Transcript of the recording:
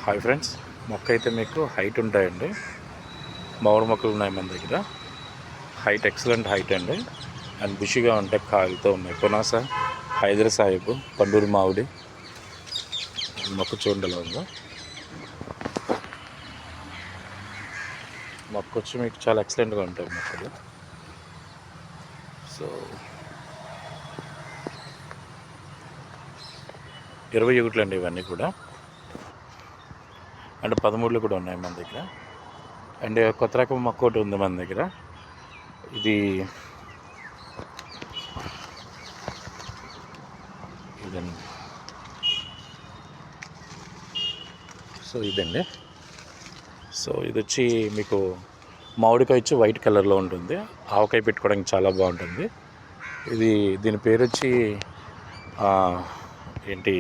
Hi friends, మొక్క అయితే మీకు హైట్ ఉంటాయండి. మామిడి మొక్కలు ఉన్నాయి మన దగ్గర. హైట్ ఎక్సలెంట్ హైట్ అండి. అండ్ బుషిగా ఉంటాయి, కాయలతో ఉన్నాయి. పునాస, హైదర్ సాహిబ్, పండూరు మామిడి మొక్క చూడండి ఎలా ఉందో. మొక్క వచ్చి మీకు చాలా ఎక్సలెంట్గా ఉంటాయి మొక్కలు. సో 21 అండి ఇవన్నీ కూడా. అంటే 13 కూడా ఉన్నాయి మన దగ్గర. అండ్ కొత్త రకం మొక్క ఒకటి ఉంది మన దగ్గర. ఇదండి. సో ఇదండి. సో ఇది వచ్చి మీకు మామిడికాయ వచ్చి వైట్ కలర్లో ఉంటుంది. ఆవకాయ పెట్టుకోవడానికి చాలా బాగుంటుంది. దీని పేరు వచ్చి ఏంటి